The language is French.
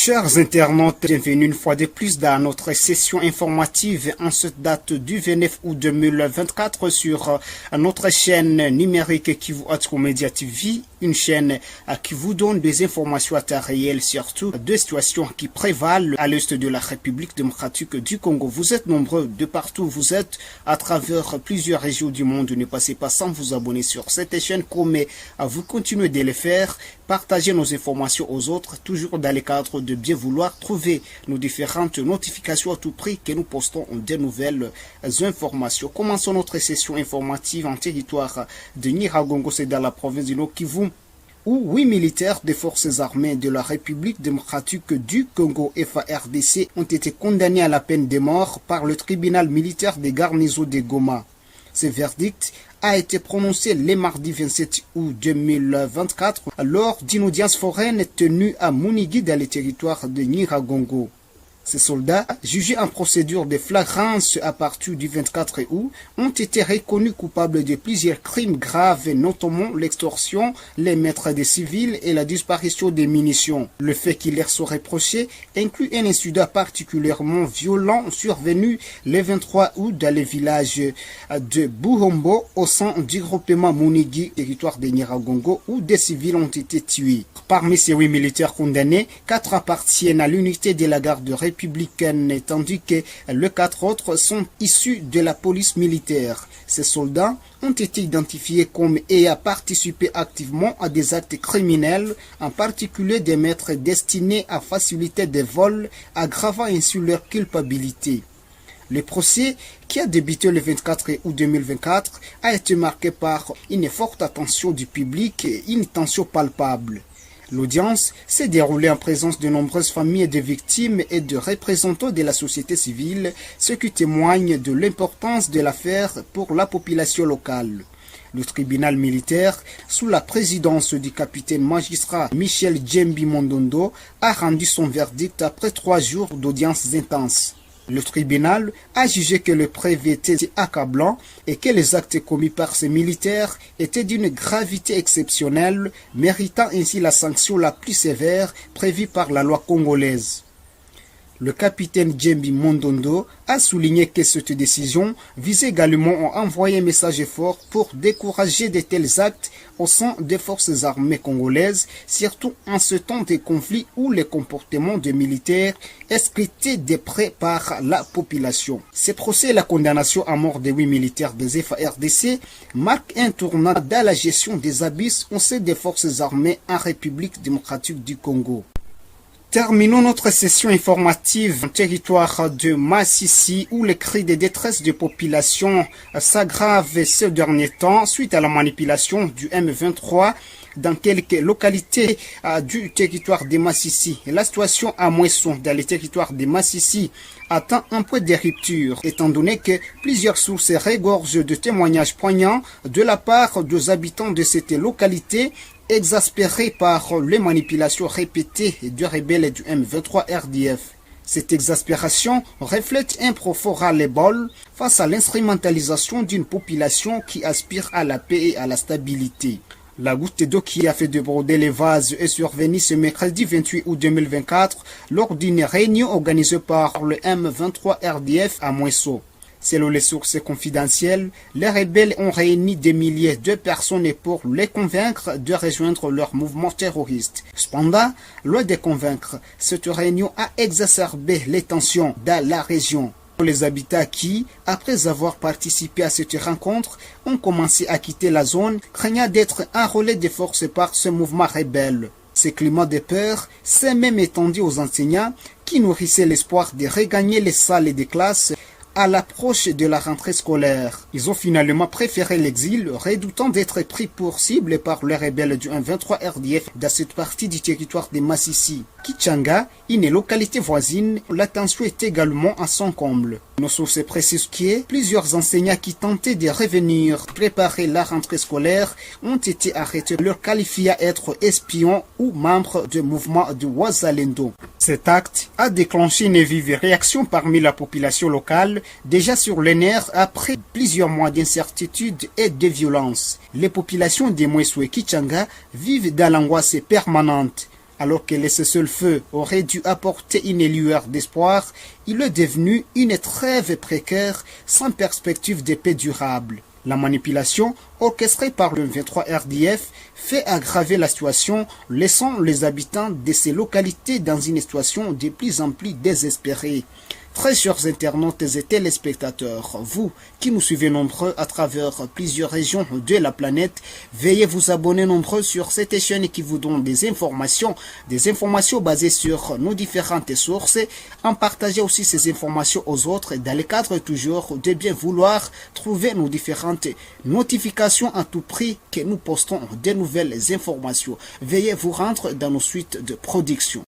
Chers internautes, bienvenue une fois de plus dans notre session informative en cette date du 29 août 2024 sur notre chaîne numérique Kivu Atro Media TV, une chaîne qui vous donne des informations à temps réel, surtout des situations qui prévalent à l'est de la République démocratique du Congo. Vous êtes nombreux de partout, vous êtes à travers plusieurs régions du monde. Ne passez pas sans vous abonner sur cette chaîne, comme vous continuez de le faire. Partagez nos informations aux autres, toujours dans le cadre de bien vouloir trouver nos différentes notifications à tout prix que nous postons de nouvelles informations. Commençons notre session informative en territoire de Nyiragongo, c'est dans la province du Nord Kivu, où 8 militaires des forces armées de la République démocratique du Congo FARDC ont été condamnés à la peine de mort par le tribunal militaire des garnisons de Goma. Ce verdict a été prononcé le mardi 27 août 2024 lors d'une audience foraine tenue à Munigi dans le territoire de Nyiragongo. Ces soldats, jugés en procédure de flagrance à partir du 24 août, ont été reconnus coupables de plusieurs crimes graves, notamment l'extorsion, les meurtres des civils et la disparition des munitions. Le fait qui leur soit reproché inclut un incident particulièrement violent survenu le 23 août dans le village de Buhombo au sein du groupement Munigi, territoire de Nyiragongo, où des civils ont été tués. Parmi ces 8 militaires condamnés, 4 appartiennent à l'unité de la garde républicaine, tandis que les 4 autres sont issus de la police militaire. Ces soldats ont été identifiés comme ayant participé activement à des actes criminels, en particulier des meurtres destinés à faciliter des vols, aggravant ainsi leur culpabilité. Le procès, qui a débuté le 24 août 2024, a été marqué par une forte attention du public et une tension palpable. L'audience s'est déroulée en présence de nombreuses familles de victimes et de représentants de la société civile, ce qui témoigne de l'importance de l'affaire pour la population locale. Le tribunal militaire, sous la présidence du capitaine magistrat Michel Djembi Mondondo, a rendu son verdict après 3 jours d'audiences intenses. Le tribunal a jugé que le prévôt était accablant et que les actes commis par ces militaires étaient d'une gravité exceptionnelle, méritant ainsi la sanction la plus sévère prévue par la loi congolaise. Le capitaine Djembi Mondondo a souligné que cette décision visait également à envoyer un message fort pour décourager de tels actes au sein des forces armées congolaises, surtout en ce temps de conflit où les comportements des militaires est scruté de près par la population. Ce procès et la condamnation à mort des 8 militaires des FARDC marquent un tournant dans la gestion des abysses au sein des forces armées en République démocratique du Congo. Terminons notre session informative en territoire de Masisi où les cris de détresse de population s'aggravent ces derniers temps suite à la manipulation du M23 dans quelques localités du territoire de Masisi. La situation à Mouesson dans le territoire de Masisi atteint un point de rupture, étant donné que plusieurs sources regorgent de témoignages poignants de la part des habitants de cette localité, exaspérés par les manipulations répétées du rebelle du M23 RDF. Cette exaspération reflète un profond ras-le-bol face à l'instrumentalisation d'une population qui aspire à la paix et à la stabilité. La goutte d'eau qui a fait déborder les vases est survenue ce mercredi 28 août 2024 lors d'une réunion organisée par le M23 RDF à Mouesso. Selon les sources confidentielles, les rebelles ont réuni des milliers de personnes pour les convaincre de rejoindre leur mouvement terroriste. Cependant, loin de convaincre, cette réunion a exacerbé les tensions dans la région. Les habitants qui, après avoir participé à cette rencontre, ont commencé à quitter la zone, craignant d'être enrôlés de force par ce mouvement rebelle. Ce climat de peur s'est même étendu aux enseignants qui nourrissaient l'espoir de regagner les salles de classe à l'approche de la rentrée scolaire. Ils ont finalement préféré l'exil, redoutant d'être pris pour cible par les rebelles du M23 RDF dans cette partie du territoire de Masisi. Kichanga, une localité voisine, la tension est également à son comble. Nos sources précisent que plusieurs enseignants qui tentaient de revenir préparer la rentrée scolaire ont été arrêtés, leur qualifiant être espions ou membres du mouvement de Wazalendo. Cet acte a déclenché une vive réaction parmi la population locale, déjà sur les nerfs après plusieurs mois d'incertitude et de violence. Les populations de Mouesso et Kichanga vivent dans l'angoisse permanente. Alors que le cessez-le-feu aurait dû apporter une lueur d'espoir, il est devenu une trêve précaire sans perspective de paix durable. La manipulation, orchestrée par le 23 RDF, fait aggraver la situation, laissant les habitants de ces localités dans une situation de plus en plus désespérée. Très chers internautes et téléspectateurs, vous qui nous suivez nombreux à travers plusieurs régions de la planète, veuillez vous abonner nombreux sur cette chaîne qui vous donne des informations basées sur nos différentes sources, en partageant aussi ces informations aux autres dans le cadre toujours de bien vouloir trouver nos différentes notifications à tout prix que nous postons de nouvelles informations. Veuillez vous rendre dans nos suites de production.